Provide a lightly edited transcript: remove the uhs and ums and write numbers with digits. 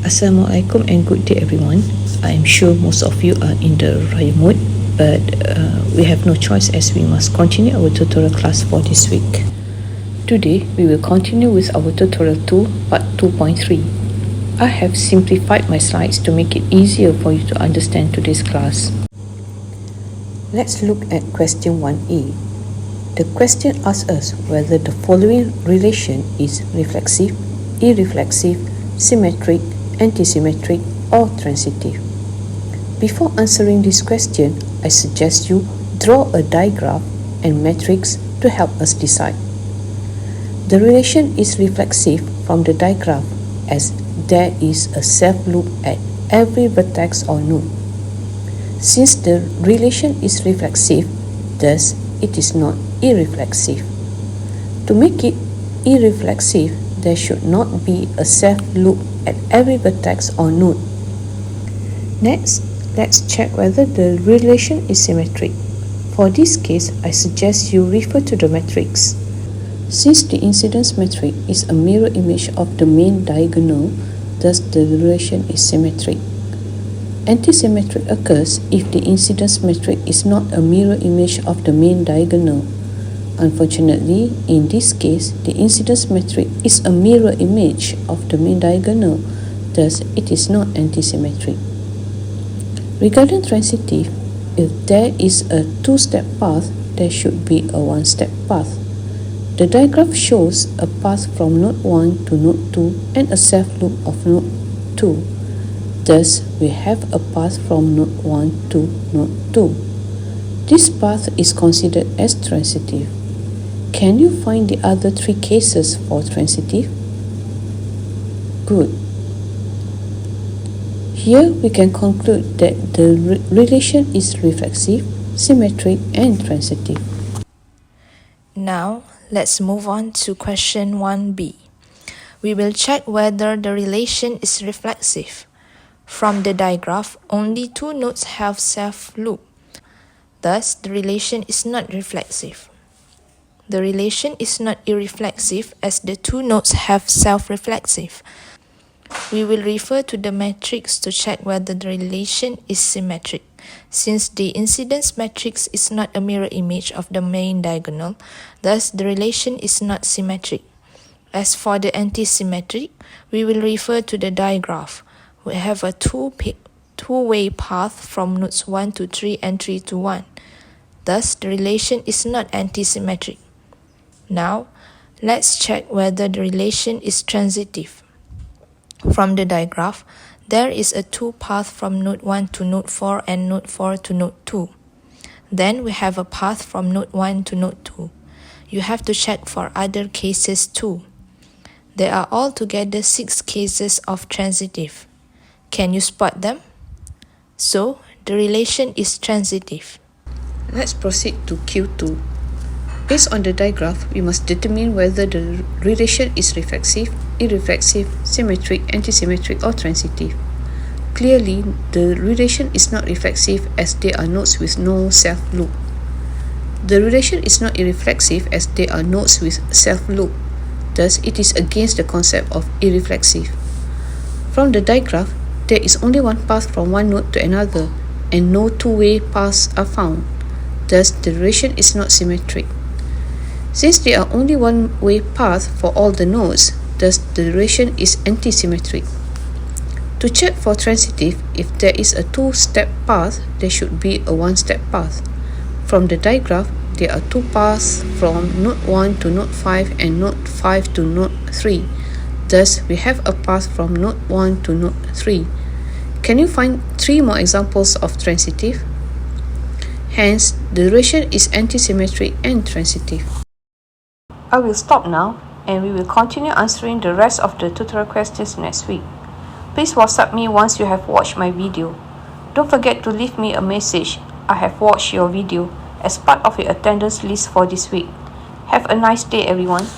Assalamualaikum and good day everyone. I'm sure most of you are in the raya mood, but we have no choice as we must continue our tutorial class for this week. Today we will continue with our tutorial 2 part 2.3. I have simplified my slides to make it easier for you to understand today's class. Let's look at question 1a. The question asks us whether the following relation is reflexive, irreflexive, symmetric, antisymmetric, or transitive. Before answering this question, I suggest you draw a diagram and matrix to help us decide. The relation is reflexive from the diagram as there is a self-loop at every vertex or node. Since the relation is reflexive, thus it is not irreflexive. To make it irreflexive, there should not be a self-loop at every vertex or node. Next, let's check whether the relation is symmetric. For this case, I suggest you refer to the matrix. Since the incidence matrix is a mirror image of the main diagonal, thus the relation is symmetric. Antisymmetric occurs if the incidence matrix is not a mirror image of the main diagonal. Unfortunately, in this case, the incidence matrix is a mirror image of the main diagonal, thus it is not antisymmetric. Regarding transitive, if there is a two-step path, there should be a one-step path. The diagram shows a path from node 1 to node 2 and a self-loop of node 2. Thus, we have a path from node 1 to node 2. This path is considered as transitive. Can you find the other three cases for transitive? Good. Here we can conclude that the relation is reflexive, symmetric, and transitive. Now, let's move on to question 1b. We will check whether the relation is reflexive. From the diagram, only two nodes have self-loop. Thus, the relation is not reflexive. The relation is not irreflexive as the two nodes have self-reflexive. We will refer to the matrix to check whether the relation is symmetric. Since the incidence matrix is not a mirror image of the main diagonal, thus the relation is not symmetric. As for the antisymmetric, we will refer to the diagram. We have a two-way path from nodes 1 to 3 and 3 to 1. Thus, the relation is not antisymmetric. Now, let's check whether the relation is transitive. From the diagram, there is a two-path from node 1 to node 4 and node 4 to node 2. Then we have a path from node 1 to node 2. You have to check for other cases too. There are altogether 6 cases of transitive. Can you spot them? So, the relation is transitive. Let's proceed to Q2. Based on the diagram, we must determine whether the relation is reflexive, irreflexive, symmetric, antisymmetric, or transitive. Clearly, the relation is not reflexive as there are nodes with no self-loop. The relation is not irreflexive as there are nodes with self-loop. Thus, it is against the concept of irreflexive. From the diagram, there is only one path from one node to another, and no two-way paths are found. Thus, the relation is not symmetric. Since there are only one-way path for all the nodes, thus the relation is antisymmetric. To check for transitive, if there is a two-step path, there should be a one-step path. From the diagram, there are two paths from node 1 to node 5 and node 5 to node 3. Thus, we have a path from node 1 to node 3. Can you find 3 more examples of transitive? Hence, the relation is antisymmetric and transitive. I will stop now and we will continue answering the rest of the tutorial questions next week. Please WhatsApp me once you have watched my video. Don't forget to leave me a message, "I have watched your video," as part of your attendance list for this week. Have a nice day everyone.